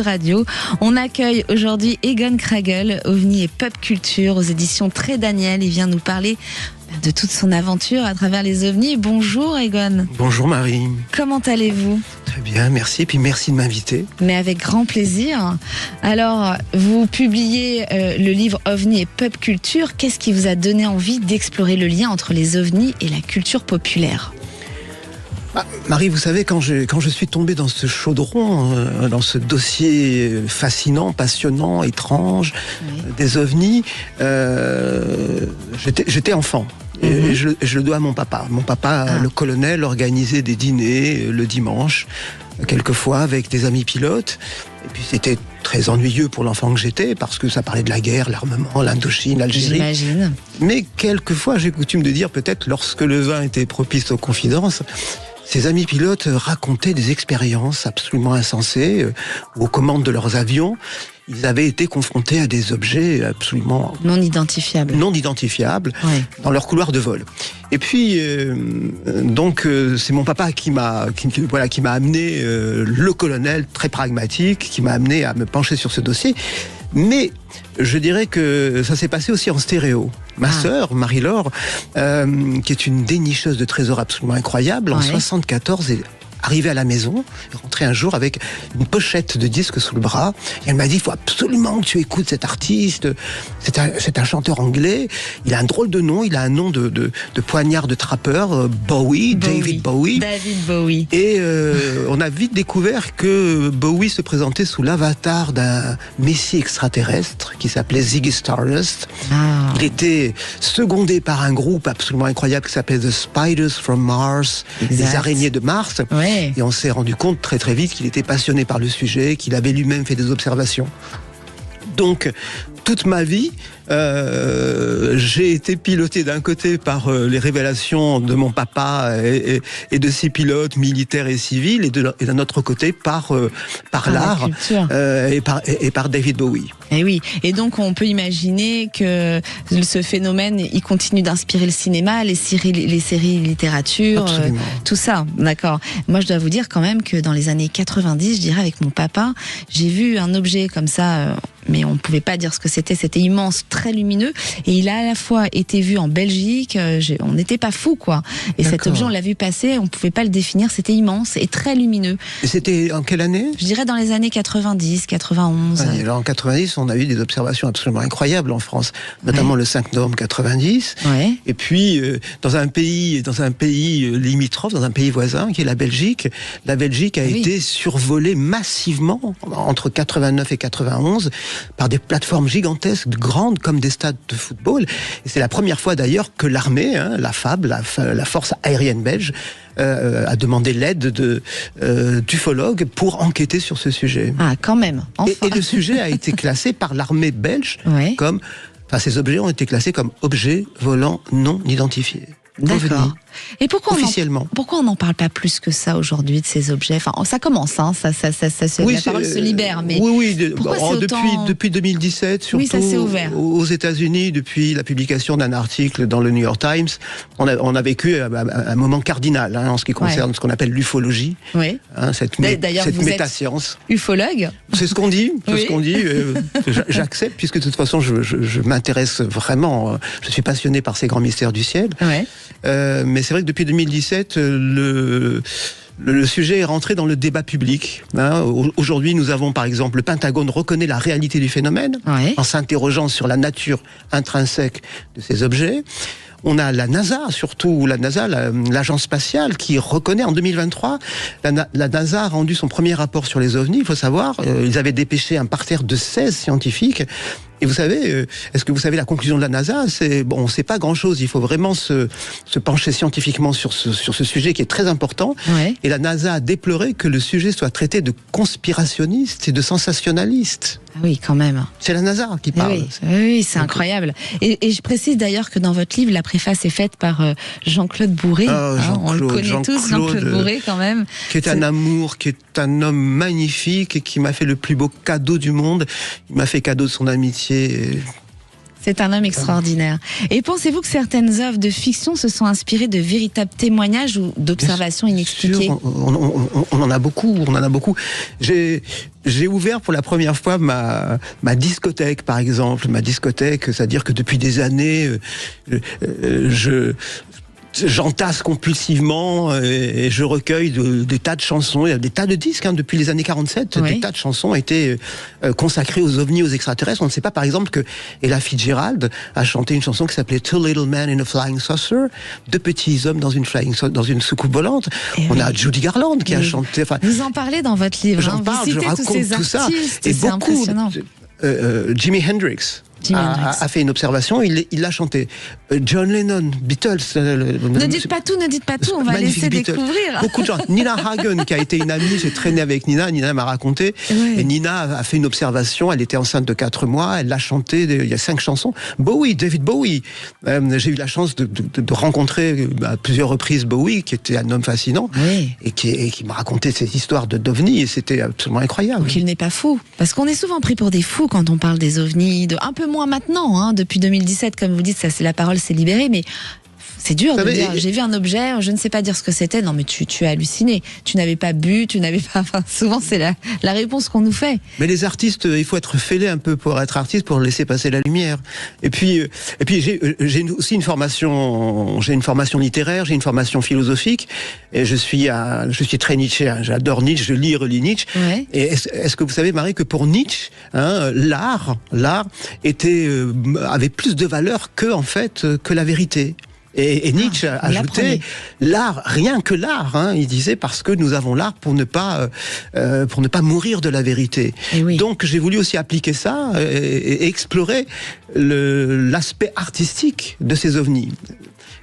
Radio. On accueille aujourd'hui Egon Kragel, OVNI et Pop Culture aux éditions Très Daniel. Il vient nous parler de toute son aventure à travers les ovnis. Bonjour Egon. Bonjour Marie. Comment allez-vous ? Très bien, merci. Et puis merci de m'inviter. Mais avec grand plaisir. Alors, vous publiez le livre OVNI et Pop Culture. Qu'est-ce qui vous a donné envie d'explorer le lien entre les ovnis et la culture populaire ? Marie, vous savez, quand je suis tombé dans ce chaudron, dans ce dossier fascinant, passionnant, étrange, des ovnis, j'étais enfant. Et je le dois à mon papa. Mon papa, le colonel, organisait des dîners le dimanche, quelquefois avec des amis pilotes. Et puis c'était très ennuyeux pour l'enfant que j'étais, parce que ça parlait de la guerre, l'armement, l'Indochine, l'Algérie. J'imagine. Mais quelquefois, j'ai coutume de dire, peut-être lorsque le vin était propice aux confidences, ces amis pilotes racontaient des expériences absolument insensées. Aux commandes de leurs avions, ils avaient été confrontés à des objets absolument non identifiables dans leur couloir de vol. Et puis, c'est mon papa qui m'a amené, le colonel très pragmatique, qui m'a amené à me pencher sur ce dossier. Mais je dirais que ça s'est passé aussi en stéréo. Ma sœur, Marie-Laure, qui est une dénicheuse de trésors absolument incroyable, en 74, est arrivée à la maison, rentrée un jour avec une pochette de disques sous le bras, et elle m'a dit, il faut absolument que tu écoutes cet artiste, c'est un chanteur anglais, il a un drôle de nom, il a un nom de poignard de trappeur, David Bowie. Et on a vite découvert que Bowie se présentait sous l'avatar d'un messie extraterrestre qui s'appelait Ziggy Stardust. Il était secondé par un groupe absolument incroyable qui s'appelait The Spiders from Mars, les araignées de Mars. Et on s'est rendu compte très très vite qu'il était passionné par le sujet, qu'il avait lui-même fait des observations. Donc, toute ma vie, j'ai été piloté d'un côté par les révélations de mon papa et de ses pilotes militaires et civils, et d'un autre côté par l'art et par David Bowie. Et oui, et donc on peut imaginer que ce phénomène, il continue d'inspirer le cinéma, les séries littérature, tout ça, d'accord. Moi je dois vous dire quand même que dans les années 90, je dirais avec mon papa, j'ai vu un objet comme ça, mais on ne pouvait pas dire ce que c'était immense, très lumineux, et il a à la fois été vu en Belgique, on n'était pas fous quoi, et cet objet on l'a vu passer, on ne pouvait pas le définir, c'était immense et très lumineux. Et c'était en quelle année ? Je dirais dans les années 90, 91. Alors en 90, on a eu des observations absolument incroyables en France, notamment le 5 novembre 90, et puis dans un pays limitrophe, dans un pays voisin qui est la Belgique a été survolée massivement entre 89 et 91 par des plateformes gigantesques, grandes comme des stades de football. Et c'est la première fois d'ailleurs que l'armée, la FAB, la force aérienne belge, a demandé l'aide d'ufologues pour enquêter sur ce sujet. Ah, quand même. Enfin. Et le sujet a été classé par l'armée belge comme... Enfin, ces objets ont été classés comme objets volants non identifiés. D'accord. Et pourquoi officiellement. Pourquoi on n'en parle pas plus que ça aujourd'hui de ces objets ? Enfin, ça commence, la parole se libère, mais depuis 2017, surtout ça s'est ouvert. Aux États-Unis, depuis la publication d'un article dans le New York Times, on a vécu un moment cardinal en ce qui concerne ce qu'on appelle l'ufologie, cette métascience. Ufologue ? C'est ce qu'on dit, j'accepte, puisque de toute façon je m'intéresse vraiment, je suis passionné par ces grands mystères du ciel. Mais c'est vrai que depuis 2017, le sujet est rentré dans le débat public. Aujourd'hui, nous avons par exemple, le Pentagone reconnaît la réalité du phénomène en s'interrogeant sur la nature intrinsèque de ces objets. On a la NASA, surtout l'agence spatiale, qui reconnaît en 2023, la NASA a rendu son premier rapport sur les ovnis. Il faut savoir, ils avaient dépêché un parterre de 16 scientifiques. Et vous savez, est-ce que vous savez la conclusion de la NASA ? On ne sait pas grand-chose. Il faut vraiment se pencher scientifiquement sur ce sujet qui est très important. Et la NASA a déploré que le sujet soit traité de conspirationniste et de sensationnaliste. Ah oui, quand même. C'est la NASA qui parle. Oui, c'est incroyable. Et je précise d'ailleurs que dans votre livre, la préface est faite par Jean-Claude Bourré. On le connaît tous, Jean-Claude Bourré quand même. Qui est un amour, qui est un homme magnifique et qui m'a fait le plus beau cadeau du monde. Il m'a fait cadeau de son amitié. C'est un homme extraordinaire. Et pensez-vous que certaines œuvres de fiction se sont inspirées de véritables témoignages ou d'observations inexpliquées? On en a beaucoup. J'ai ouvert pour la première fois ma discothèque, par exemple. Ma discothèque, c'est-à-dire que depuis des années, j'entasse compulsivement et je recueille des tas de chansons, il y a des tas de disques depuis les années 47, des tas de chansons ont été consacrées aux ovnis, aux extraterrestres. On ne sait pas par exemple que Ella Fitzgerald a chanté une chanson qui s'appelait Two Little Men in a Flying Saucer, deux petits hommes dans une soucoupe volante. On a Judy Garland qui a chanté. Vous en parlez dans votre livre. J'en parle, je raconte tout ça. Et c'est impressionnant. Jimi Hendrix a fait une observation, il l'a chanté. John Lennon, Beatles. Ne dites pas tout, on va laisser Beatles. Découvrir. Beaucoup de gens. Nina Hagen, qui a été une amie, j'ai traîné avec Nina m'a raconté. Et Nina a fait une observation, elle était enceinte de 4 mois, elle l'a chanté, il y a 5 chansons. David Bowie. J'ai eu la chance de rencontrer à plusieurs reprises Bowie, qui était un homme fascinant, et qui m'a raconté ces histoires d'ovnis, et c'était absolument incroyable. Donc il n'est pas fou, parce qu'on est souvent pris pour des fous quand on parle des ovnis, un peu moins maintenant, depuis 2017, comme vous dites, ça c'est la parole s'est libérée, mais c'est dur de dire, j'ai vu un objet, je ne sais pas dire ce que c'était. Non mais tu as halluciné, tu n'avais pas bu, tu n'avais pas... Enfin, souvent c'est la réponse qu'on nous fait. Mais les artistes, il faut être fêlé un peu pour être artiste, pour laisser passer la lumière. Et puis j'ai aussi une formation littéraire, j'ai une formation philosophique, et je suis très Nietzschéen, j'adore Nietzsche, je lis et relis Nietzsche. Ouais. Et est-ce que vous savez, Marie, que pour Nietzsche, l'art avait plus de valeur que la vérité. Et Nietzsche a ajouté l'art, rien que l'art, il disait, parce que nous avons l'art pour ne pas mourir de la vérité. Oui. Donc j'ai voulu aussi appliquer ça et explorer l'aspect artistique de ces ovnis.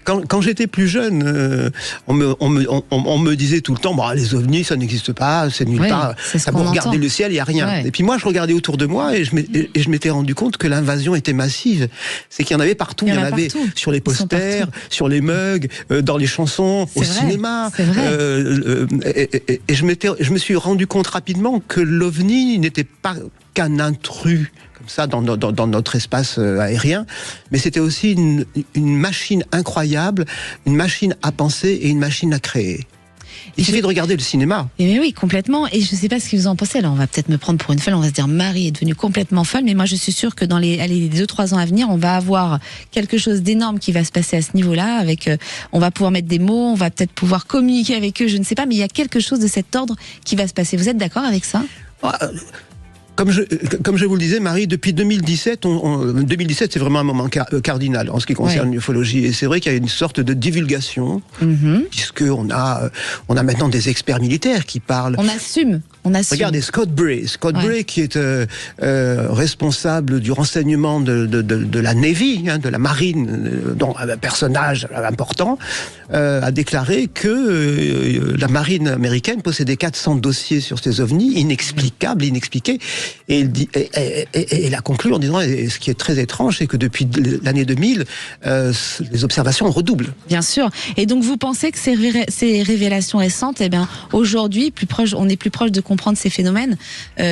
Quand j'étais plus jeune, on me disait tout le temps, les ovnis, ça n'existe pas, c'est nulle part. Ça pour regarder le ciel, il y a rien. Ouais. Et puis moi, je regardais autour de moi et je m'étais rendu compte que l'invasion était massive. C'est qu'il y en avait partout. Il y en avait sur les posters, sur les mugs, dans les chansons, au cinéma. Et je me suis rendu compte rapidement que l'ovni n'était pas qu'un intrus comme ça dans notre espace aérien, mais c'était aussi une machine incroyable, une machine à penser et une machine à créer. Il suffit de regarder le cinéma. Mais oui, complètement. Et je ne sais pas ce que vous en pensez. Alors, on va peut-être me prendre pour une folle. On va se dire, Marie est devenue complètement folle. Mais moi, je suis sûre que dans les 2-3 ans à venir, on va avoir quelque chose d'énorme qui va se passer à ce niveau-là. On va pouvoir mettre des mots, on va peut-être pouvoir communiquer avec eux. Je ne sais pas, mais il y a quelque chose de cet ordre qui va se passer. Vous êtes d'accord avec ça ? Comme je vous le disais, Marie, depuis 2017, 2017 c'est vraiment un moment cardinal en ce qui concerne l'ufologie. Et c'est vrai qu'il y a une sorte de divulgation, puisqu'on a maintenant des experts militaires qui parlent. On assume. Regardez Scott Bray, qui est responsable du renseignement de la Navy, de la marine, dont un personnage important, a déclaré que la marine américaine possédait 400 dossiers sur ces ovnis, inexpliqués, et il a conclu en disant, et ce qui est très étrange, c'est que depuis l'année 2000, les observations redoublent. Bien sûr. Et donc vous pensez que ces révélations récentes, aujourd'hui, on est plus proche de comprendre ces phénomènes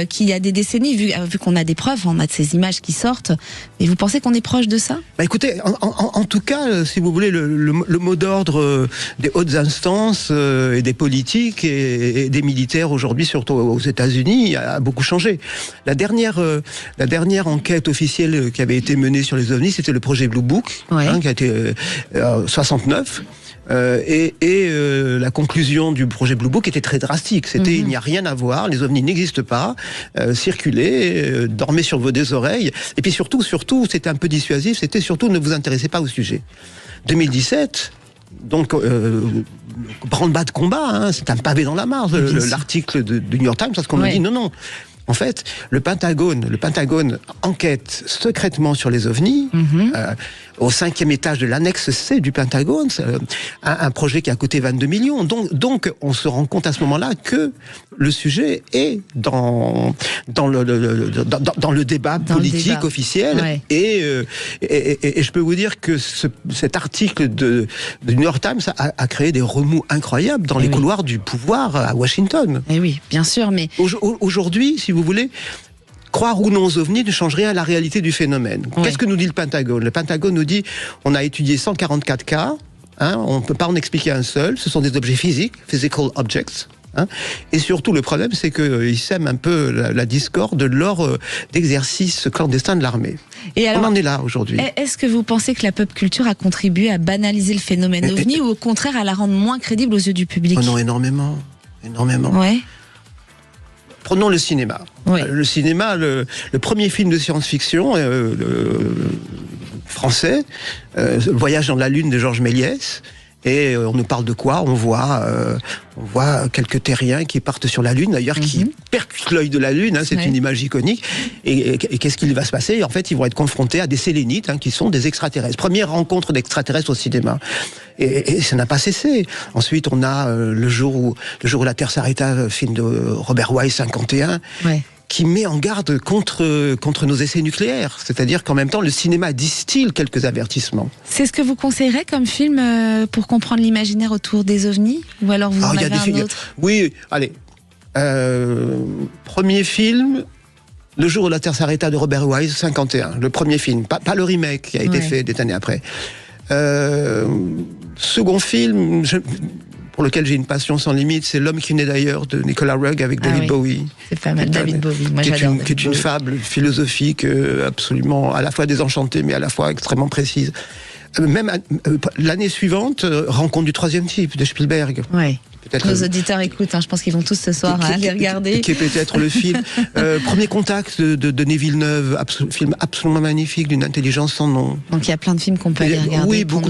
qu'il y a des décennies, vu qu'on a des preuves, on a de ces images qui sortent. Et vous pensez qu'on est proche de ça ? Écoutez, en tout cas, si vous voulez, le mot d'ordre des hautes instances et des politiques et des militaires aujourd'hui, surtout aux États-Unis, a beaucoup changé. La dernière enquête officielle qui avait été menée sur les ovnis, c'était le projet Blue Book, qui a été 69. La conclusion du projet Blue Book était très drastique. C'était il n'y a rien à voir, les ovnis n'existent pas, circulez, dormez sur vos deux oreilles. Et puis surtout, c'était un peu dissuasif, c'était surtout ne vous intéressez pas au sujet. 2017, donc branle-bas de combat, c'est un pavé dans la mare, l'article du New York Times, parce qu'on me dit non. En fait, le Pentagone enquête secrètement sur les ovnis, au 5e étage de l'annexe C du Pentagone, un projet qui a coûté 22 millions. Donc, on se rend compte à ce moment-là que le sujet est dans le débat politique officiel. Ouais. Et je peux vous dire que cet article du New York Times a créé des remous incroyables dans les couloirs du pouvoir à Washington. Et oui, bien sûr, mais... Aujourd'hui, si vous voulez, croire ou non aux ovnis ne change rien à la réalité du phénomène. Oui. Qu'est-ce que nous dit le Pentagone? Le Pentagone nous dit on a étudié 144 cas, on ne peut pas en expliquer un seul, ce sont des objets physiques, physical objects. Et surtout, le problème, c'est qu'ils sèment un peu la discorde lors d'exercices clandestins de l'armée. Et alors, on en est là aujourd'hui. Est-ce que vous pensez que la pop culture a contribué à banaliser le phénomène ovni ou au contraire à la rendre moins crédible aux yeux du public? Oh non, énormément. Ouais. Prenons le cinéma. Oui. Le cinéma, le premier film de science-fiction français, Le Voyage dans la Lune de Georges Méliès. Et on nous parle de quoi? On voit quelques terriens qui partent sur la Lune, d'ailleurs, qui percutent l'œil de la Lune. C'est une image iconique. Et qu'est-ce qu'il va se passer? En fait, ils vont être confrontés à des sélénites, qui sont des extraterrestres. Première rencontre d'extraterrestres au cinéma. Et ça n'a pas cessé. Ensuite, on a le jour où la Terre s'arrêta, film de Robert Wise, 51. Ouais. Qui met en garde contre nos essais nucléaires. C'est-à-dire qu'en même temps, le cinéma distille quelques avertissements. C'est ce que vous conseillerez comme film pour comprendre l'imaginaire autour des ovnis? Ou alors vous en avez un autre? Oui, allez. Premier film, Le jour où la Terre s'arrêta de Robert Wise, 51. Le premier film, pas le remake qui a été fait des années après. Second film... pour lequel j'ai une passion sans limite, c'est L'homme qui naît d'ailleurs de Nicolas Rugg avec David Bowie. C'est pas mal, David Bowie. Moi, j'adore. Qui est une fable philosophique absolument à la fois désenchantée, mais à la fois extrêmement précise. Même l'année suivante, Rencontre du troisième type de Spielberg. Ouais. Nos auditeurs écoutent, je pense qu'ils vont tous ce soir aller regarder. Qui est peut-être le film. Premier contact de Denis Villeneuve, film absolument magnifique, d'une intelligence sans nom. Donc il y a plein de films qu'on peut aller regarder. Oui, il y a beaucoup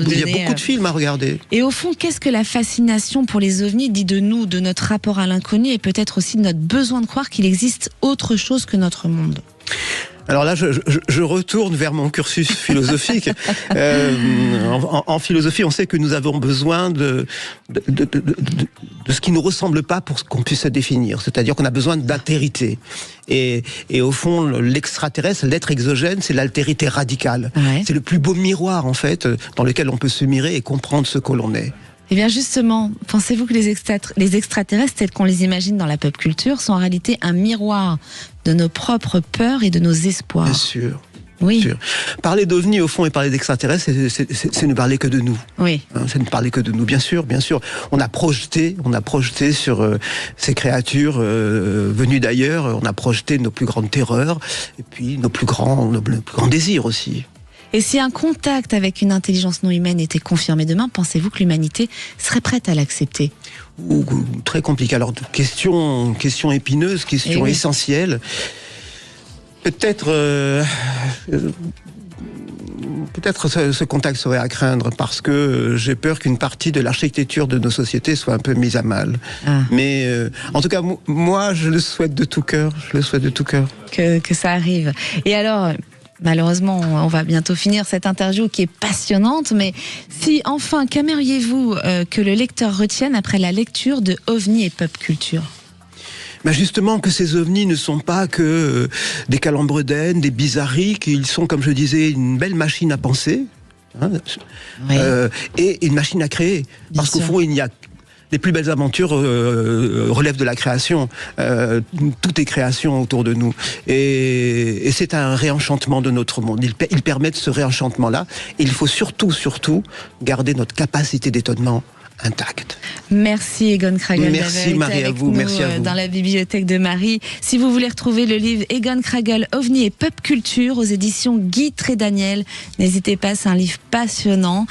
de films à regarder. Et au fond, qu'est-ce que la fascination pour les ovnis dit de nous, de notre rapport à l'inconnu et peut-être aussi de notre besoin de croire qu'il existe autre chose que notre monde? Alors là, je retourne vers mon cursus philosophique. En philosophie, on sait que nous avons besoin de ce qui ne nous ressemble pas pour qu'on puisse se définir. C'est-à-dire qu'on a besoin d'altérité. Et au fond, l'extraterrestre, l'être exogène, c'est l'altérité radicale. Ouais. C'est le plus beau miroir, en fait, dans lequel on peut se mirer et comprendre ce que l'on est. Eh bien justement, pensez-vous que les extraterrestres tels qu'on les imagine dans la pop culture sont en réalité un miroir de nos propres peurs et de nos espoirs? Bien sûr. Oui. Bien sûr. Parler d'ovnis au fond et parler d'extraterrestres, c'est ne parler que de nous. Oui. C'est ne parler que de nous, bien sûr, bien sûr. On a projeté sur ces créatures venues d'ailleurs, on a projeté nos plus grandes terreurs et puis nos plus grands désirs aussi. Et si un contact avec une intelligence non humaine était confirmé demain, pensez-vous que l'humanité serait prête à l'accepter? Très compliqué. Alors, question épineuse, question essentielle. Peut-être ce contact serait à craindre parce que j'ai peur qu'une partie de l'architecture de nos sociétés soit un peu mise à mal. Mais en tout cas, moi, je le souhaite de tout cœur. Que ça arrive. Et alors... Malheureusement, on va bientôt finir cette interview qui est passionnante, mais si enfin, qu'aimeriez-vous que le lecteur retienne après la lecture de OVNI et Pop Culture? Justement, que ces ovnis ne sont pas que des calembredaines, des bizarreries, qu'ils sont, comme je disais, une belle machine à penser, et une machine à créer. Parce qu'au fond, les plus belles aventures relèvent de la création. Tout est création autour de nous. Et c'est un réenchantement de notre monde. Il permet de ce réenchantement-là. Et il faut surtout garder notre capacité d'étonnement intacte. Merci Egon Kragel. Merci Marie, à vous. Merci à vous. Dans la bibliothèque de Marie. Si vous voulez retrouver le livre Egon Kragel, OVNI et Pop Culture aux éditions Guy Trédaniel, n'hésitez pas, c'est un livre passionnant.